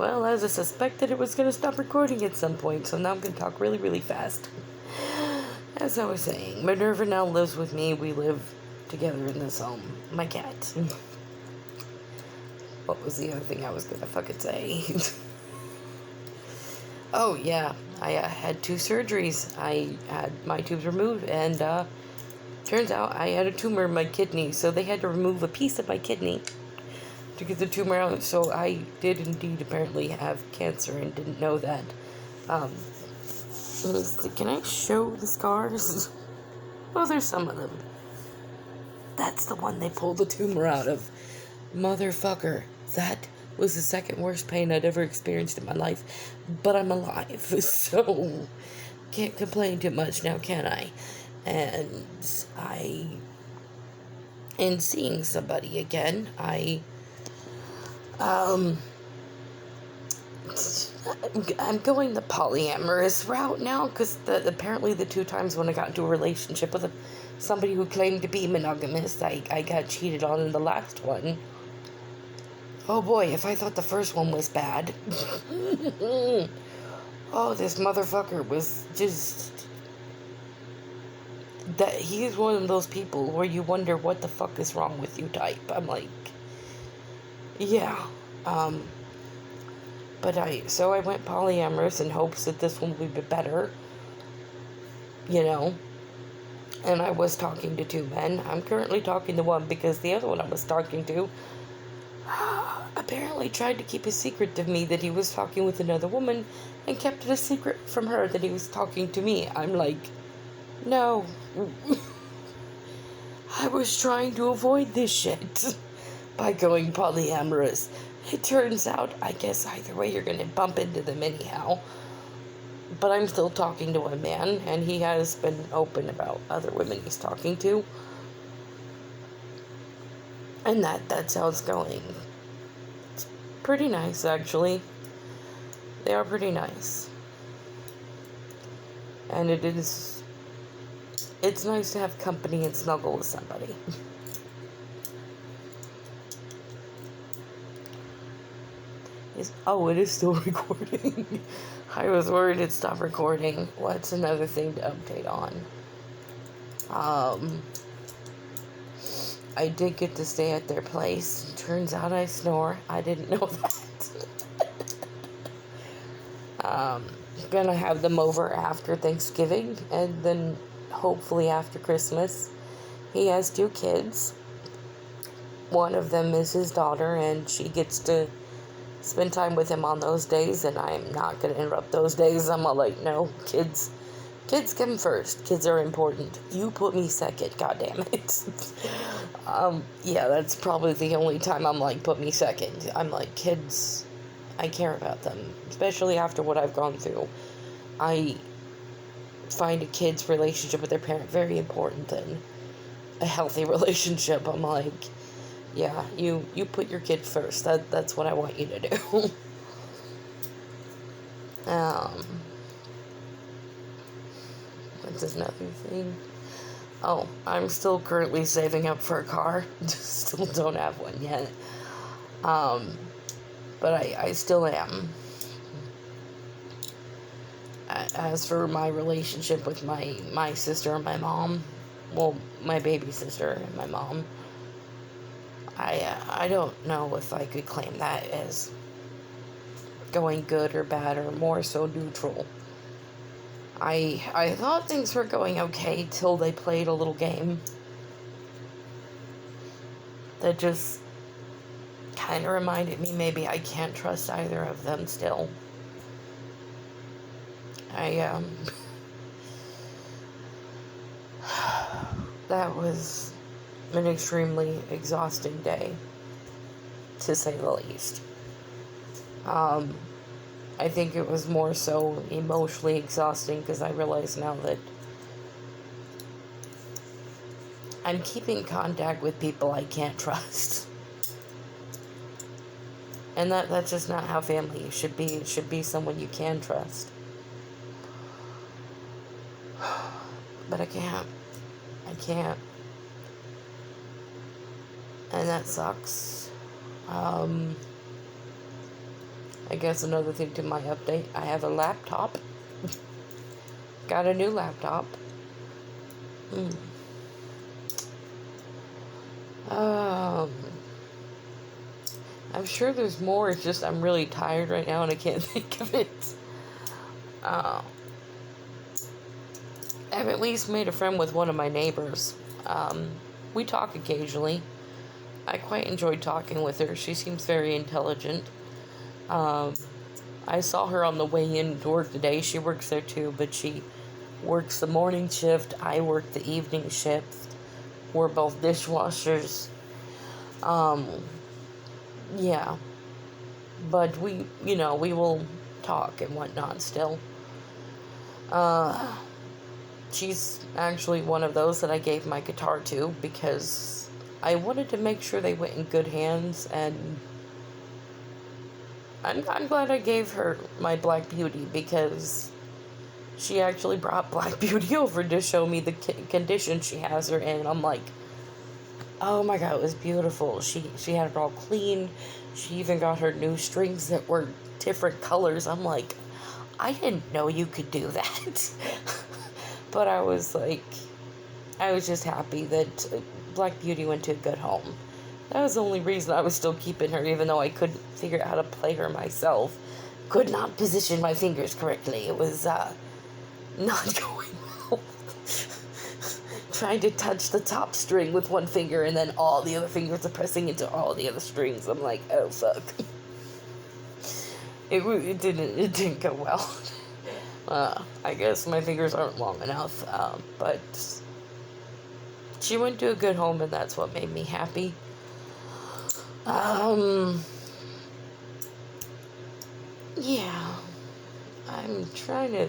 Well, as I suspected, it was going to stop recording at some point, so now I'm going to talk really, really fast. As I was saying, Minerva now lives with me. We live together in this home. My cat. What was the other thing I was going to fucking say? Oh, yeah. I had 2 surgeries. I had my tubes removed, and turns out I had a tumor in my kidney, so they had to remove a piece of my kidney to get the tumor out. So I did indeed apparently have cancer and didn't know that. Can I show the scars? Oh, there's some of them. That's the one they pulled the tumor out of. Motherfucker. That was the second worst pain I'd ever experienced in my life. But I'm alive, so can't complain too much now, can I? And in seeing somebody again, I'm going the polyamorous route now, because apparently the 2 times when I got into a relationship with somebody who claimed to be monogamous, I got cheated on in the last one. Oh boy, if I thought the first one was bad. Oh, this motherfucker was just... He's one of those people where you wonder what the fuck is wrong with you type. I'm like... Yeah. So I went polyamorous in hopes that this one would be better. You know. And I was talking to 2 men. I'm currently talking to 1 because the other one I was talking to apparently tried to keep a secret to me that he was talking with another woman and kept it a secret from her that he was talking to me. I'm like, no. I was trying to avoid this shit by going polyamorous. It turns out, I guess either way you're gonna bump into them anyhow. But I'm still talking to a man, and he has been open about other women he's talking to. And that's how it's going. It's pretty nice, actually. They are pretty nice. And it's nice to have company and snuggle with somebody. It is still recording. I was worried it'd stop recording. What's another thing to update on? I did get to stay at their place. Turns out I snore. I didn't know that. Gonna have them over after Thanksgiving, and then hopefully after Christmas. He has 2 kids. One of them is his daughter, and she gets to spend time with him on those days, and I'm not gonna interrupt those days. I'm all like, no, kids come first. Kids are important. You put me second, god damn it. Yeah, that's probably the only time I'm like, put me second. I'm like, kids, I care about them, especially after what I've gone through. I find a kid's relationship with their parent very important than a healthy relationship. I'm like, yeah, you put your kid first. That's what I want you to do. What's another thing? Oh, I'm still currently saving up for a car. Still don't have one yet. But I still am. As for my relationship with my sister and my mom, well, my baby sister and my mom, I don't know if I could claim that as going good or bad or more so neutral. I thought things were going okay till they played a little game that just kind of reminded me maybe I can't trust either of them still. That was an extremely exhausting day, to say the least. I think it was more so emotionally exhausting because I realize now that I'm keeping contact with people I can't trust. And that's just not how family should be. It should be someone you can trust. But I can't. And that sucks. I guess another thing to my update, I have a laptop. Got a new laptop. Mm. Um, I'm sure there's more, it's just I'm really tired right now and I can't think of it. Uh, I've at least made a friend with one of my neighbors. We talk occasionally. I quite enjoyed talking with her. She seems very intelligent. I saw her on the way in to work today. She works there too, but she works the morning shift. I work the evening shift. We're both dishwashers. Yeah. But we will talk and whatnot still. She's actually one of those that I gave my guitar to because I wanted to make sure they went in good hands, and I'm glad I gave her my Black Beauty because she actually brought Black Beauty over to show me the condition she has her in. I'm like, oh my god, it was beautiful. She had it all clean. She even got her new strings that were different colors. I'm like, I didn't know you could do that. But I was just happy that Black Beauty went to a good home. That was the only reason I was still keeping her, even though I couldn't figure out how to play her myself. Could not position my fingers correctly. It was not going well. Trying to touch the top string with one finger and then all the other fingers are pressing into all the other strings. I'm like, oh fuck. It didn't go well. I guess my fingers aren't long enough, but she went to a good home and that's what made me happy. Yeah, I'm trying to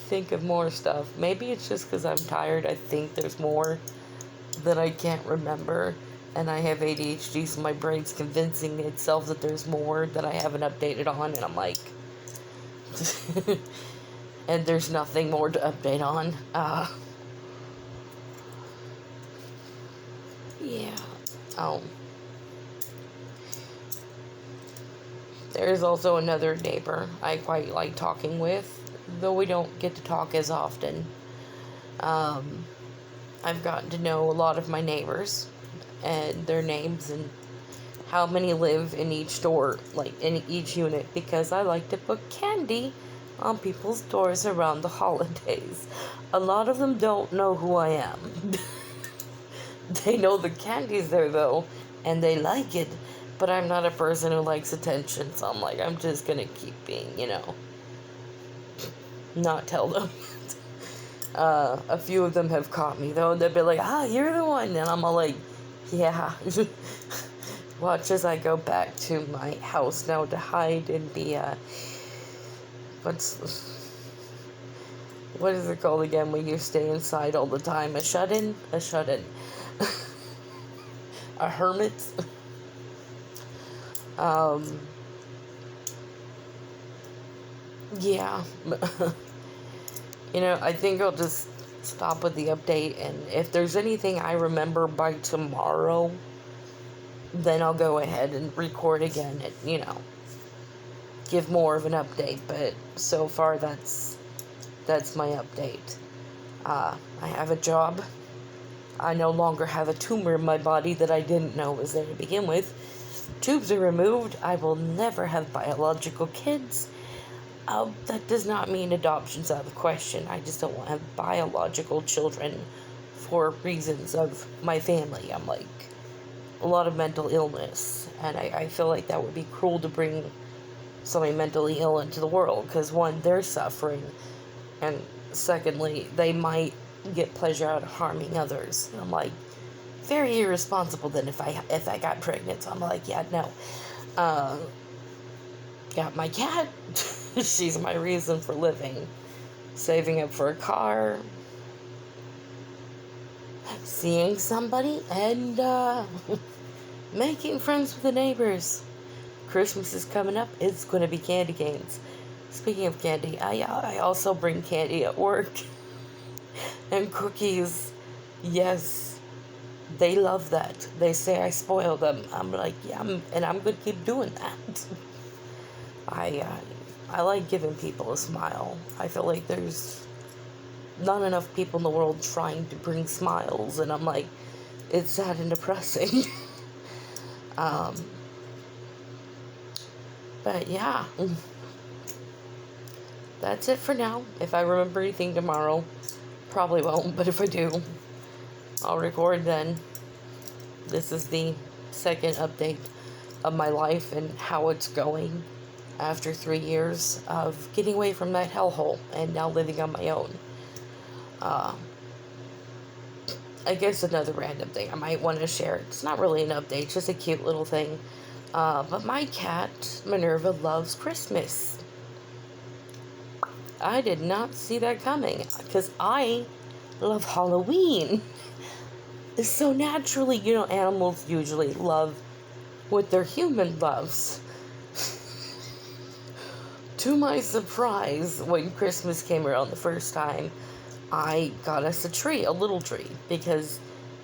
think of more stuff. Maybe it's just because I'm tired. I think there's more that I can't remember, and I have ADHD, so my brain's convincing itself that there's more that I haven't updated on, and I'm like, and there's nothing more to update on. Yeah. There's also another neighbor I quite like talking with, though we don't get to talk as often. I've gotten to know a lot of my neighbors and their names and how many live in each door, like in each unit, because I like to put candy on people's doors around the holidays. A lot of them don't know who I am. They know the candy's there though, and they like it, but I'm not a person who likes attention, so I'm like, I'm just gonna keep being, not tell them. A few of them have caught me though, and they'll be like, you're the one, and I'm all like, yeah. Watch as I go back to my house now to hide and be, what is it called again when you stay inside all the time? A shut-in? A shut-in. A hermit? Yeah. I think I'll just stop with the update, and if there's anything I remember by tomorrow, then I'll go ahead and record again and, give more of an update, but so far that's my update. I have a job. I no longer have a tumor in my body that I didn't know was there to begin with. Tubes are removed. I will never have biological kids. That does not mean adoption's out of the question. I just don't want to have biological children for reasons of my family. I'm like, a lot of mental illness, and I feel like that would be cruel to bring somebody mentally ill into the world, because one, they're suffering, and secondly, they might get pleasure out of harming others. And I'm like, very irresponsible then if I got pregnant. So I'm like, yeah, no. Got my cat. She's my reason for living. Saving up for a car. Seeing somebody, and making friends with the neighbors. Christmas is coming up. It's going to be candy canes. Speaking of candy, I also bring candy at work. And cookies. Yes. They love that. They say I spoil them. I'm like, yeah, and I'm going to keep doing that. I like giving people a smile. I feel like there's not enough people in the world trying to bring smiles, and I'm like, it's sad and depressing. um, but yeah, that's it for now. If I remember anything tomorrow, probably won't, but if I do, I'll record then. This is the second update of my life and how it's going after 3 years of getting away from that hellhole and now living on my own. I guess another random thing I might want to share. It's not really an update, just a cute little thing. But my cat, Minerva, loves Christmas. I did not see that coming because I love Halloween. So naturally, animals usually love what their human loves. To my surprise, when Christmas came around the first time, I got us a tree, a little tree, because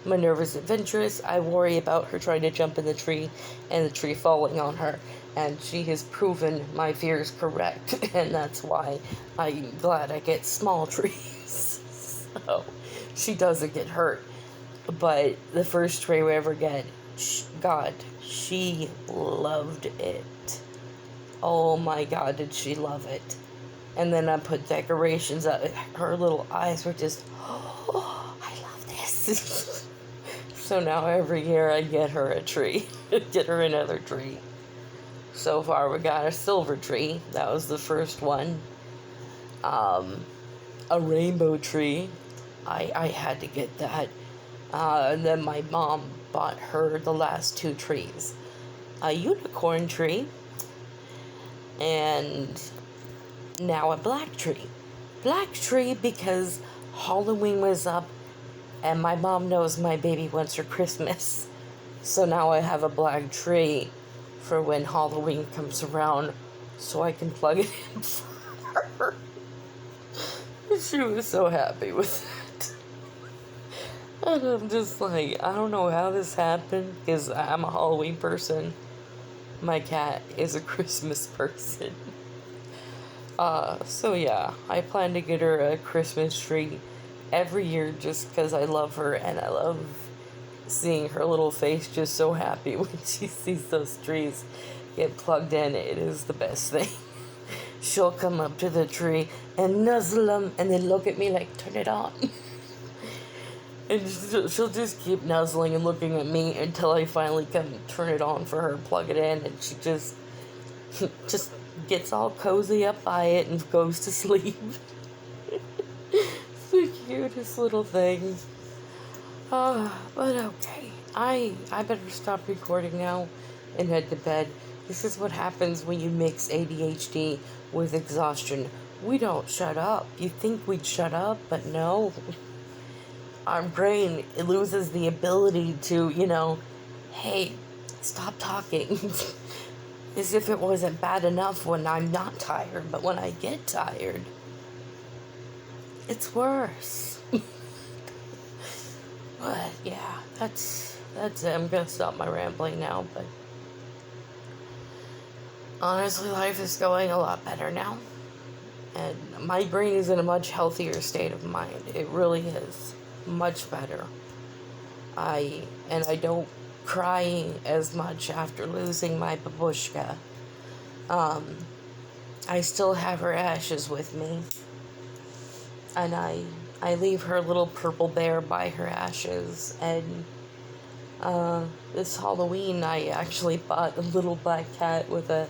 Minerva's adventurous. I worry about her trying to jump in the tree and the tree falling on her, and she has proven my fears correct, and that's why I'm glad I get small trees, so she doesn't get hurt. But the first tree we ever get, God, she loved it. Oh my God, did she love it. And then I put decorations up. Her little eyes were just, oh, I love this. So now every year I get her a tree. Get her another tree. So far we got a silver tree. That was the first one. A rainbow tree. I had to get that. And then my mom bought her the last 2 trees. A unicorn tree. And now a black tree. Black tree because Halloween was up and my mom knows my baby wants her Christmas. So now I have a black tree for when Halloween comes around so I can plug it in for her. She was so happy with it. And I'm just like, I don't know how this happened because I'm a Halloween person. My cat is a Christmas person. So yeah, I plan to get her a Christmas tree every year just because I love her and I love seeing her little face just so happy when she sees those trees get plugged in. It is the best thing. She'll come up to the tree and nuzzle them and then look at me like, turn it on. And she'll just keep nuzzling and looking at me until I finally come turn it on for her, plug it in, and she just gets all cozy up by it and goes to sleep. The cutest little thing. But okay. I better stop recording now and head to bed. This is what happens when you mix ADHD with exhaustion. We don't shut up. You'd think we'd shut up, but no. Our brain, it loses the ability to, hey, stop talking. As if it wasn't bad enough when I'm not tired, but when I get tired, it's worse. But yeah, that's it. I'm gonna stop my rambling now, but honestly, life is going a lot better now. And my brain is in a much healthier state of mind. It really is. Much better. I don't cry as much after losing my babushka. I still have her ashes with me. And I leave her little purple bear by her ashes. And this Halloween I actually bought a little black cat with a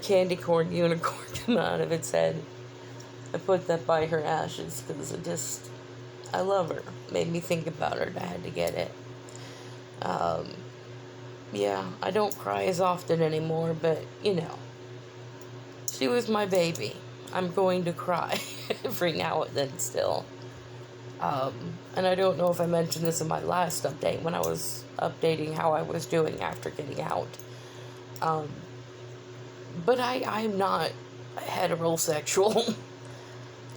candy corn unicorn coming out of its head. I put that by her ashes because I love her. Made me think about her and I had to get it. Yeah, I don't cry as often anymore, but, she was my baby. I'm going to cry every now and then still. And I don't know if I mentioned this in my last update when I was updating how I was doing after getting out. But I'm not heterosexual.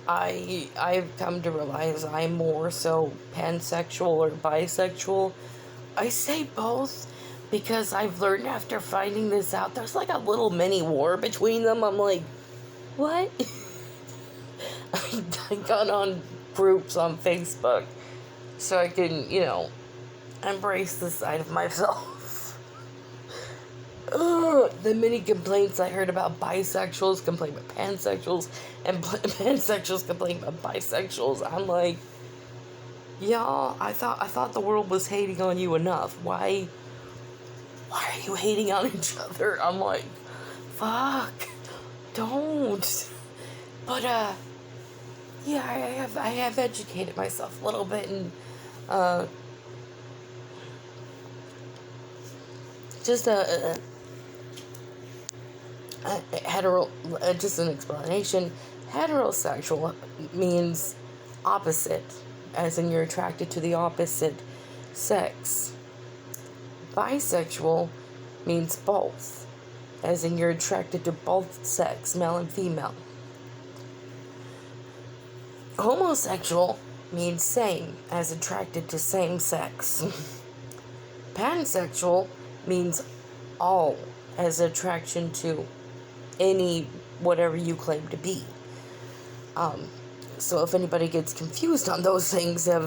I've come to realize I'm more so pansexual or bisexual. I say both, Because I've learned after finding this out, there's like a little mini war between them. I'm like, what? I got on groups on Facebook so I can, embrace this side of myself. Ugh, the many complaints I heard about bisexuals complain about pansexuals, and pansexuals complain about bisexuals. I'm like, y'all, I thought the world was hating on you enough. Why are you hating on each other? I'm like, fuck, don't. But yeah, I have educated myself a little bit, and just just an explanation. Heterosexual means opposite, as in you're attracted to the opposite sex. Bisexual means both, as in you're attracted to both sex, male and female. Homosexual means same, as attracted to same sex. Pansexual means all, as attraction to any whatever you claim to be. So if anybody gets confused on those things,